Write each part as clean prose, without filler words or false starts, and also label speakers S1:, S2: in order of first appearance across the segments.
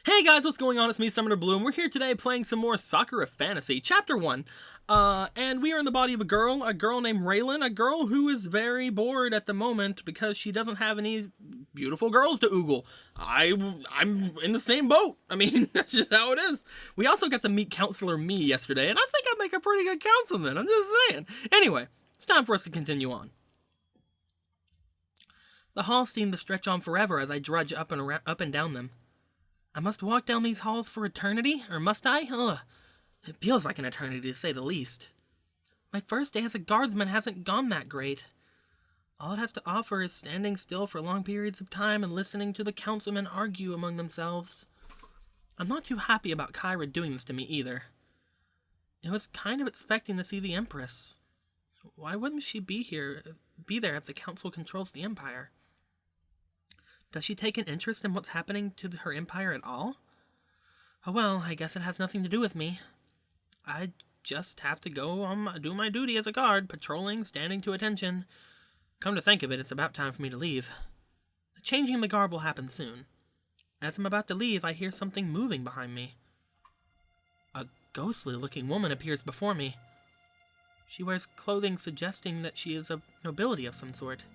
S1: Hey guys, what's going on? It's me, Summoner Blue, and we're here today playing some more Sakura Fantasy, Chapter 1. And we are in the body of a girl named Raylan, a girl who is very bored at the moment because she doesn't have any beautiful girls to oogle. I'm in the same boat. I mean, that's just how it is. We also got to meet Counselor Me yesterday, and I think I'd make a pretty good councilman, I'm just saying. Anyway, it's time for us to continue on. The halls seem to stretch on forever as I drudge up and down them. I must walk down these halls for eternity, or must I? Ugh, it feels like an eternity to say the least. My first day as a guardsman hasn't gone that great. All it has to offer is standing still for long periods of time and listening to the councilmen argue among themselves. I'm not too happy about Kyra doing this to me either. I was kind of expecting to see the Empress. Why wouldn't she be there if the council controls the Empire? Does she take an interest in what's happening to her empire at all? Oh well, I guess it has nothing to do with me. I just have to go do my duty as a guard, patrolling, standing to attention. Come to think of it, it's about time for me to leave. The changing of the garb will happen soon. As I'm about to leave, I hear something moving behind me. A ghostly-looking woman appears before me. She wears clothing suggesting that she is of nobility of some sort.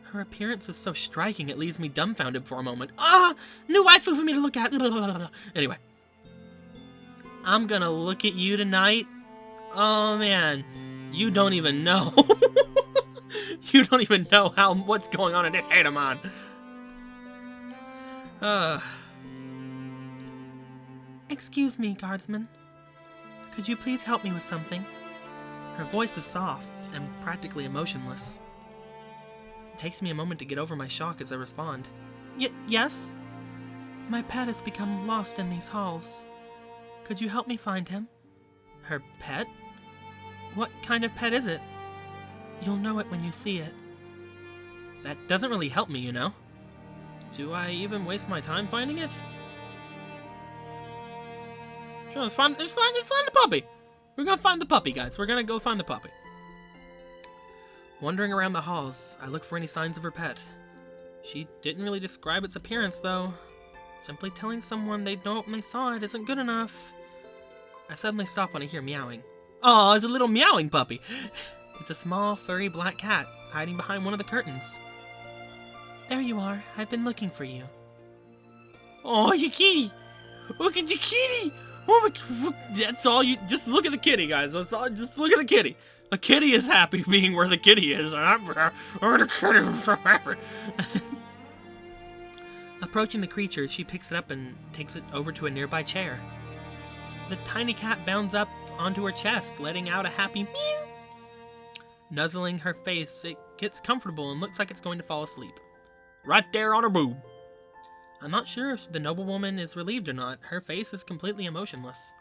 S1: Her appearance is so striking it leaves me dumbfounded for a moment. New waifu for me to look at. Anyway. I'm gonna look at you tonight. Oh man. You don't even know. You don't even know what's going on in this head of mine. Excuse me, guardsman. Could you please help me with something? Her voice is soft and practically emotionless. It takes me a moment to get over my shock as I respond. Yes? My pet has become lost in these halls. Could you help me find him? Her pet? What kind of pet is it? You'll know it when you see it. That doesn't really help me, you know. Do I even waste my time finding it? Sure, let's find the puppy. We're gonna find the puppy, guys. We're gonna go find the puppy. Wandering around the halls, I look for any signs of her pet. She didn't really describe its appearance, though. Simply telling someone they'd know it when they saw it isn't good enough. I suddenly stop when I hear meowing. Oh, it's a little meowing puppy. It's a small, furry black cat, hiding behind one of the curtains. There you are. I've been looking for you. Oh, your kitty! Look at your kitty! Oh my, that's all you, just look at the kitty, guys. That's all, just look at the kitty. The kitty is happy being where the kitty is, and I'm the kitty is so happy. Approaching the creature, she picks it up and takes it over to a nearby chair. The tiny cat bounds up onto her chest, letting out a happy meow. Nuzzling her face, it gets comfortable and looks like it's going to fall asleep. Right there on her boob. I'm not sure if the noblewoman is relieved or not. Her face is completely emotionless.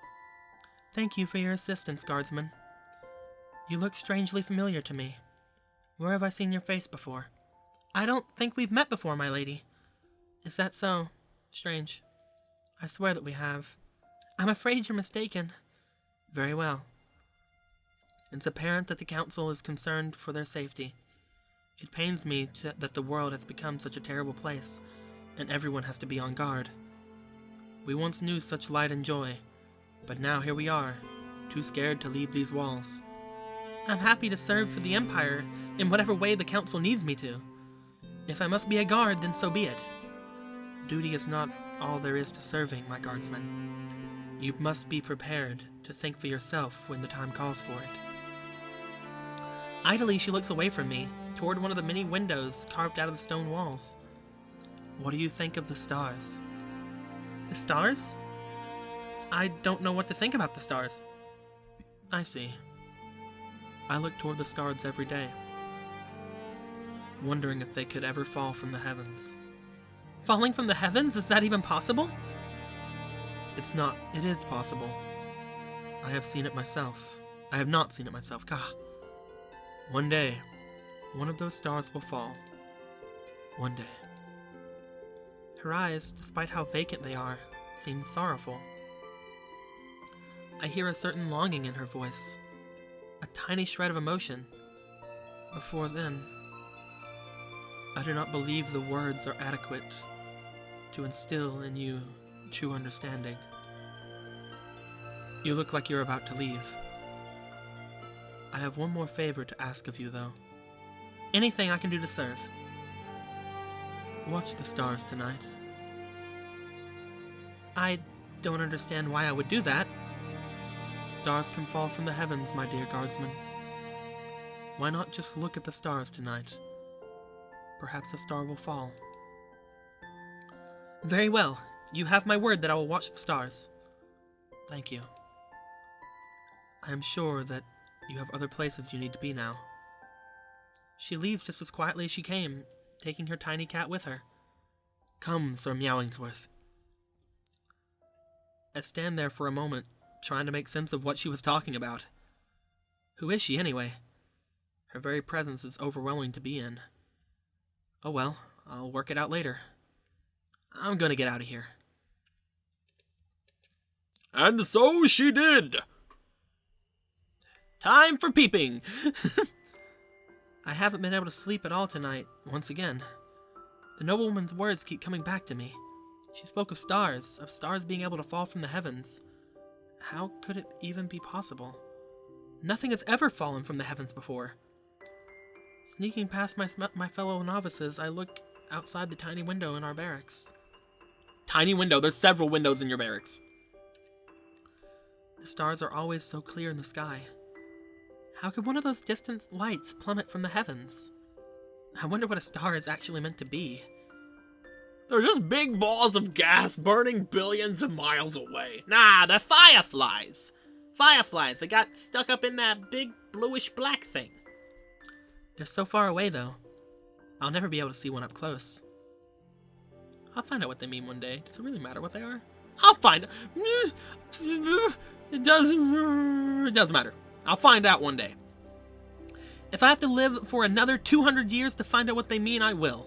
S1: Thank you for your assistance, guardsman. You look strangely familiar to me. Where have I seen your face before? I don't think we've met before, my lady. Is that so? Strange. I swear that we have. I'm afraid you're mistaken. Very well. It's apparent that the council is concerned for their safety. It pains me that the world has become such a terrible place, and everyone has to be on guard. We once knew such light and joy, but now here we are, too scared to leave these walls. I'm happy to serve for the Empire in whatever way the council needs me to. If I must be a guard, then so be it. Duty is not all there is to serving, my guardsman. You must be prepared to think for yourself when the time calls for it. Idly, she looks away from me, toward one of the many windows carved out of the stone walls. What do you think of the stars? The stars? I don't know what to think about the stars. I see. I look toward the stars every day, wondering if they could ever fall from the heavens. Falling from the heavens? Is that even possible? It's not. It is possible. I have seen it myself. I have not seen it myself. Gah. One day, one of those stars will fall. One day. Her eyes, despite how vacant they are, seem sorrowful. I hear a certain longing in her voice, a tiny shred of emotion. Before then, I do not believe the words are adequate to instill in you true understanding. You look like you're about to leave. I have one more favor to ask of you, though. Anything I can do to serve. Watch the stars tonight. I don't understand why I would do that. Stars can fall from the heavens, my dear guardsman. Why not just look at the stars tonight? Perhaps a star will fall. Very well. You have my word that I will watch the stars. Thank you. I am sure that you have other places you need to be now. She leaves just as quietly as she came, taking her tiny cat with her. Come, Sir Meowingsworth. I stand there for a moment, trying to make sense of what she was talking about. Who is she, anyway? Her very presence is overwhelming to be in. Oh well, I'll work it out later. I'm gonna get out of here. And so she did! Time for peeping! I haven't been able to sleep at all tonight, once again. The noblewoman's words keep coming back to me. She spoke of stars being able to fall from the heavens. How could it even be possible? Nothing has ever fallen from the heavens before. Sneaking past my fellow novices, I look outside the tiny window in our barracks. Tiny window? There's several windows in your barracks. The stars are always so clear in the sky. How could one of those distant lights plummet from the heavens? I wonder what a star is actually meant to be. They're just big balls of gas burning billions of miles away. Nah, they're fireflies. Fireflies that got stuck up in that big bluish black thing. They're so far away, though. I'll never be able to see one up close. I'll find out what they mean one day. Does it really matter what they are? I'll find out. It doesn't matter. I'll find out one day. If I have to live for another 200 years to find out what they mean, I will.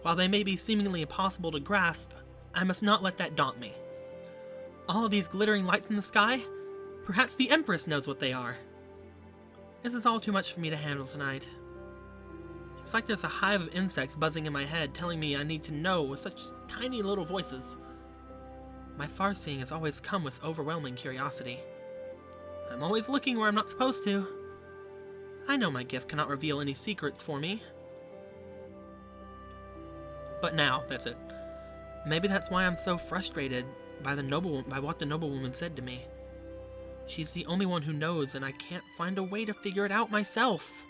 S1: While they may be seemingly impossible to grasp, I must not let that daunt me. All of these glittering lights in the sky? Perhaps the Empress knows what they are. This is all too much for me to handle tonight. It's like there's a hive of insects buzzing in my head telling me I need to know with such tiny little voices. My far-seeing has always come with overwhelming curiosity. I'm always looking where I'm not supposed to. I know my gift cannot reveal any secrets for me. But now, that's it. Maybe that's why I'm so frustrated by what the noblewoman said to me. She's the only one who knows, and I can't find a way to figure it out myself.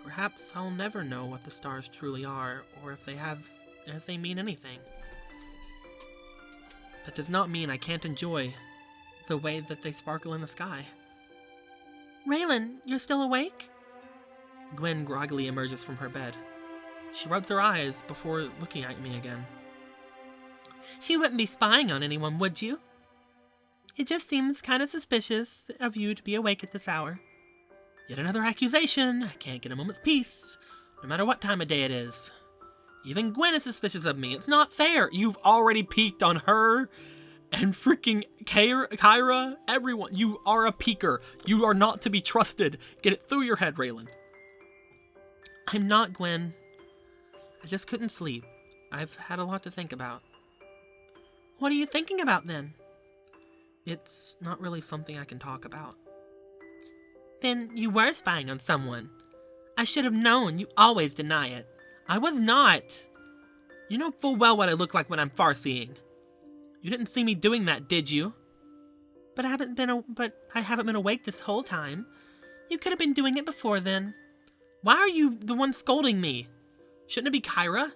S1: Perhaps I'll never know what the stars truly are, or if they mean anything. That does not mean I can't enjoy the way that they sparkle in the sky. Raylan, you're still awake? Gwen groggily emerges from her bed. She rubs her eyes before looking at me again. You wouldn't be spying on anyone, would you? It just seems kind of suspicious of you to be awake at this hour. Yet another accusation. I can't get a moment's peace, no matter what time of day it is. Even Gwen is suspicious of me. It's not fair. You've already peeked on her and freaking Kyra. Everyone. You are a peeker. You are not to be trusted. Get it through your head, Raylan. I'm not, Gwen. I just couldn't sleep. I've had a lot to think about. What are you thinking about, then? It's not really something I can talk about. Then you were spying on someone. I should have known. You always deny it. I was not. You know full well what I look like when I'm far-seeing. You didn't see me doing that, did you? But I haven't been awake this whole time. You could have been doing it before then. Why are you the one scolding me? Shouldn't it be Kyra?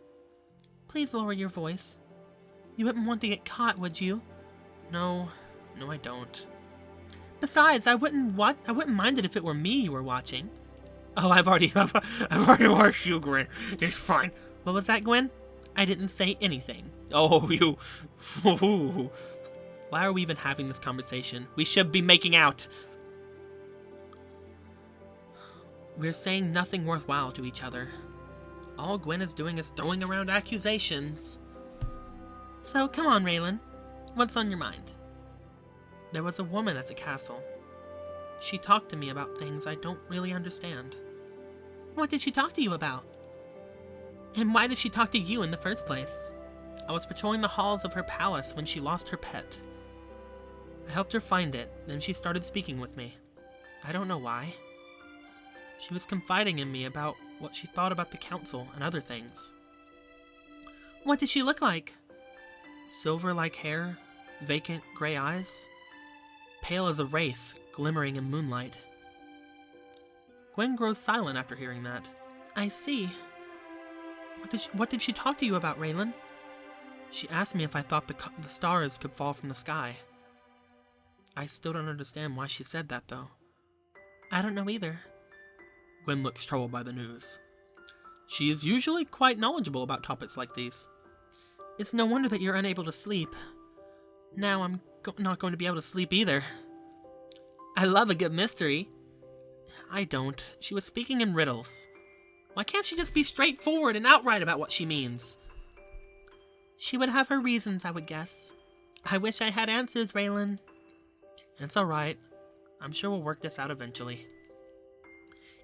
S1: Please lower your voice. You wouldn't want to get caught, would you? No, I don't. Besides, I wouldn't mind it if it were me you were watching. Oh, I've already watched you, Gwen. It's fine. What was that, Gwen? I didn't say anything. Oh, you. Why are we even having this conversation? We should be making out. We're saying nothing worthwhile to each other. All Gwen is doing is throwing around accusations. So, come on, Raylan. What's on your mind? There was a woman at the castle. She talked to me about things I don't really understand. What did she talk to you about? And why did she talk to you in the first place? I was patrolling the halls of her palace when she lost her pet. I helped her find it, then she started speaking with me. I don't know why. She was confiding in me about what she thought about the council and other things. What did she look like? Silver-like hair, vacant gray eyes, pale as a wraith, glimmering in moonlight. Gwen grows silent after hearing that. I see. What did she talk to you about, Raylan? She asked me if I thought the stars could fall from the sky. I still don't understand why she said that, though. I don't know either. Gwen looks troubled by the news. She is usually quite knowledgeable about topics like these. It's no wonder that you're unable to sleep. Now I'm not going to be able to sleep either. I love a good mystery. I don't. She was speaking in riddles. Why can't she just be straightforward and outright about what she means? She would have her reasons, I would guess. I wish I had answers, Raylan. It's alright. I'm sure we'll work this out eventually.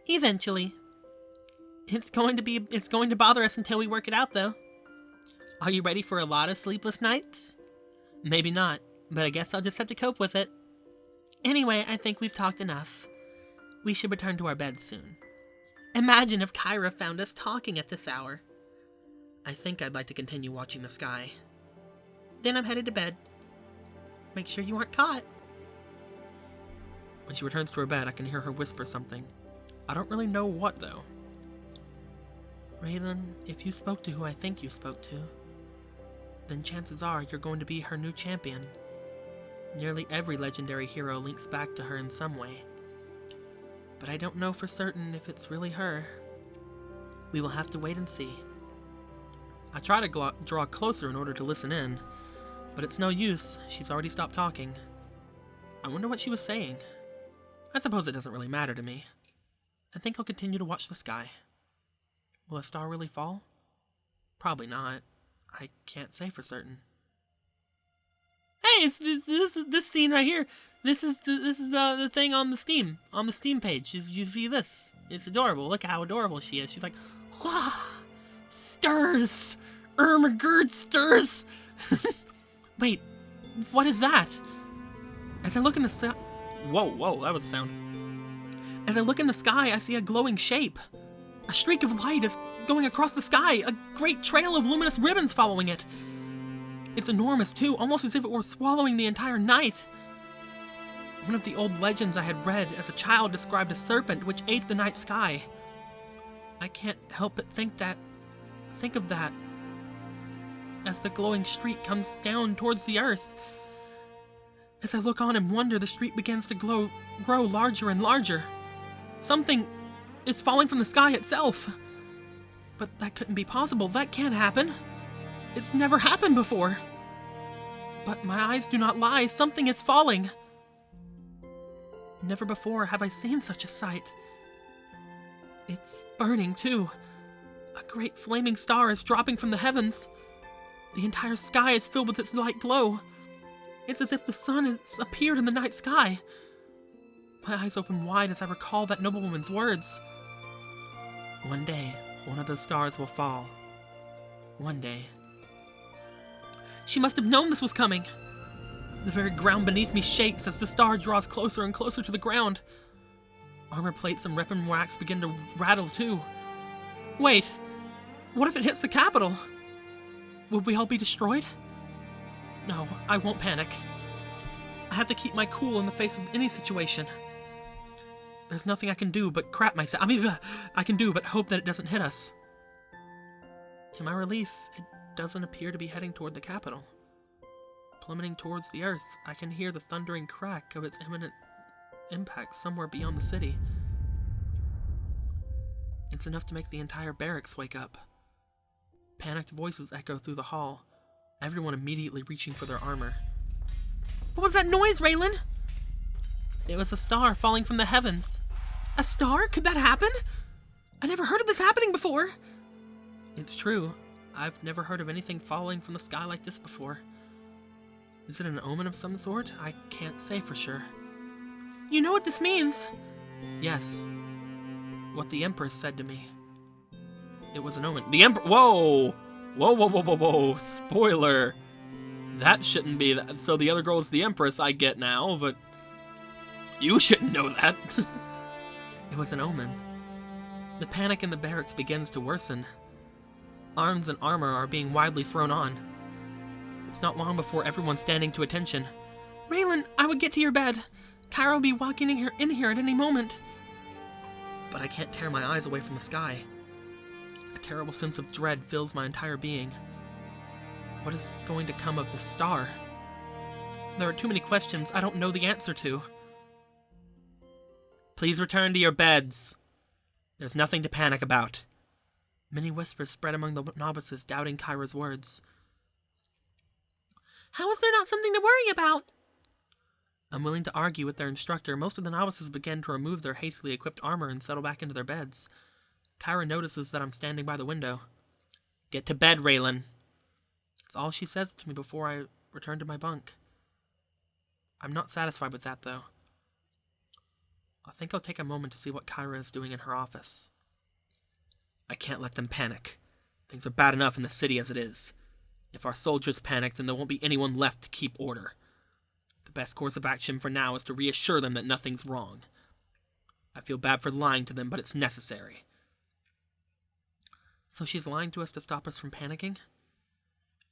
S1: Eventually. It's going to bother us until we work it out, though. Are you ready for a lot of sleepless nights? Maybe not, but I guess I'll just have to cope with it. Anyway, I think we've talked enough. We should return to our beds soon. Imagine if Kyra found us talking at this hour. I think I'd like to continue watching the sky. Then I'm headed to bed. Make sure you aren't caught. When she returns to her bed, I can hear her whisper something. I don't really know what, though. Raylan, if you spoke to who I think you spoke to, then chances are you're going to be her new champion. Nearly every legendary hero links back to her in some way. But I don't know for certain if it's really her. We will have to wait and see. I try to draw closer in order to listen in, but it's no use. She's already stopped talking. I wonder what she was saying. I suppose it doesn't really matter to me. I think I'll continue to watch the sky. Will a star really fall? Probably not. I can't say for certain. Hey, it's this scene right here. This is the thing on the Steam page. You see this? It's adorable. Look how adorable she is. She's like, wah, stirs, Ermagerd stirs. Wait, what is that? As I look in the sky, whoa, that was a sound. As I look in the sky, I see a glowing shape. A streak of light is going across the sky, a great trail of luminous ribbons following it. It's enormous too, almost as if it were swallowing the entire night. One of the old legends I had read as a child described a serpent which ate the night sky. I can't help but think of that as the glowing streak comes down towards the earth. As I look on in wonder, the streak begins to grow larger and larger. Something is falling from the sky itself. But that couldn't be possible. That can't happen. It's never happened before. But my eyes do not lie. Something is falling. Never before have I seen such a sight. It's burning, too. A great flaming star is dropping from the heavens. The entire sky is filled with its light glow. It's as if the sun has appeared in the night sky. My eyes open wide as I recall that noblewoman's words. One day, one of those stars will fall. One day. She must have known this was coming. The very ground beneath me shakes as the star draws closer and closer to the ground. Armor plates and weapon racks begin to rattle too. Wait, what if it hits the capital? Would we all be destroyed? No, I won't panic. I have to keep my cool in the face of any situation. There's nothing I can do but crap myself. I can do but hope that it doesn't hit us. To my relief, it doesn't appear to be heading toward the capital. Plummeting towards the earth, I can hear the thundering crack of its imminent impact somewhere beyond the city. It's enough to make the entire barracks wake up. Panicked voices echo through the hall, everyone immediately reaching for their armor. What was that noise, Raylan? It was a star falling from the heavens. A star? Could that happen? I never heard of this happening before. It's true. I've never heard of anything falling from the sky like this before. Is it an omen of some sort? I can't say for sure. You know what this means? Yes. What the Empress said to me. It was an omen. The Emperor. Whoa! Whoa, whoa, whoa, whoa, whoa. Spoiler. That shouldn't be that. So the other girl is the Empress, I get now, but you shouldn't know that. It was an omen. The panic in the barracks begins to worsen. Arms and armor are being widely thrown on. It's not long before everyone's standing to attention. Raylan, I would get to your bed. Kyra will be walking in here at any moment. But I can't tear my eyes away from the sky. A terrible sense of dread fills my entire being. What is going to come of this star? There are too many questions I don't know the answer to. Please return to your beds. There's nothing to panic about. Many whispers spread among the novices, doubting Kyra's words. How is there not something to worry about? Unwilling to argue with their instructor, most of the novices begin to remove their hastily equipped armor and settle back into their beds. Kyra notices that I'm standing by the window. Get to bed, Raylan. That's all she says to me before I return to my bunk. I'm not satisfied with that, though. I think I'll take a moment to see what Kyra is doing in her office. I can't let them panic. Things are bad enough in the city as it is. If our soldiers panic, then there won't be anyone left to keep order. The best course of action for now is to reassure them that nothing's wrong. I feel bad for lying to them, but it's necessary. So she's lying to us to stop us from panicking?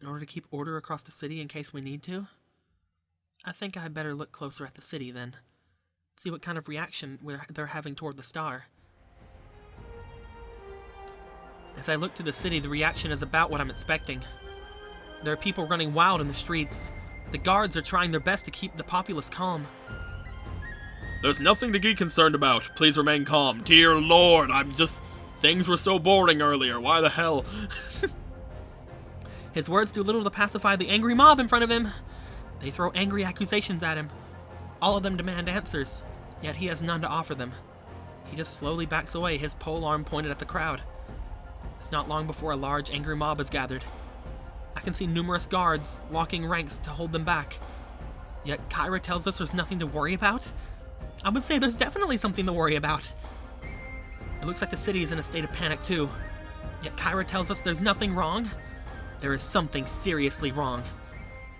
S1: In order to keep order across the city in case we need to? I think I'd better look closer at the city then. See what kind of reaction they're having toward the star. As I look to the city, the reaction is about what I'm expecting. There are people running wild in the streets. The guards are trying their best to keep the populace calm. There's nothing to be concerned about. Please remain calm. Dear Lord, things were so boring earlier. Why the hell? His words do little to pacify the angry mob in front of him. They throw angry accusations at him. All of them demand answers, yet he has none to offer them. He just slowly backs away, his pole arm pointed at the crowd. It's not long before a large, angry mob is gathered. I can see numerous guards locking ranks to hold them back. Yet Kyra tells us there's nothing to worry about? I would say there's definitely something to worry about. It looks like the city is in a state of panic too. Yet Kyra tells us there's nothing wrong? There is something seriously wrong.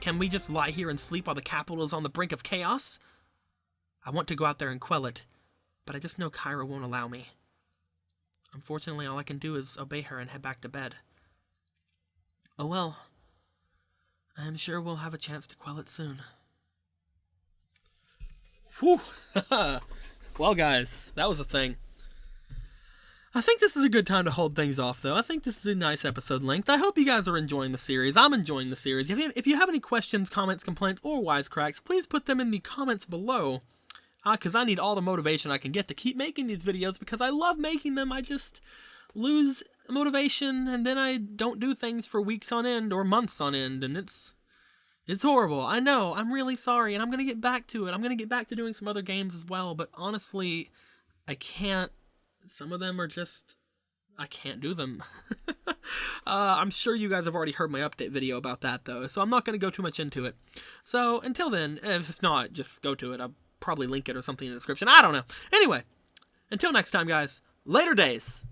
S1: Can we just lie here and sleep while the capital is on the brink of chaos? I want to go out there and quell it, but I just know Kyra won't allow me. Unfortunately, all I can do is obey her and head back to bed. Oh well, I am sure we'll have a chance to quell it soon. Whew! Well guys, that was a thing. I think this is a good time to hold things off, though. I think this is a nice episode length. I hope you guys are enjoying the series. I'm enjoying the series. If you have any questions, comments, complaints, or wisecracks, please put them in the comments below. Because I need all the motivation I can get to keep making these videos, because I love making them. I just lose motivation, and then I don't do things for weeks on end or months on end, and it's horrible. I know. I'm really sorry, and I'm going to get back to it. I'm going to get back to doing some other games as well, but honestly, I can't. Some of them are just, I can't do them. I'm sure you guys have already heard my update video about that, though, so I'm not going to go too much into it. So, until then, if not, just go to it. I'll probably link it or something in the description. I don't know. Anyway, until next time, guys, later days.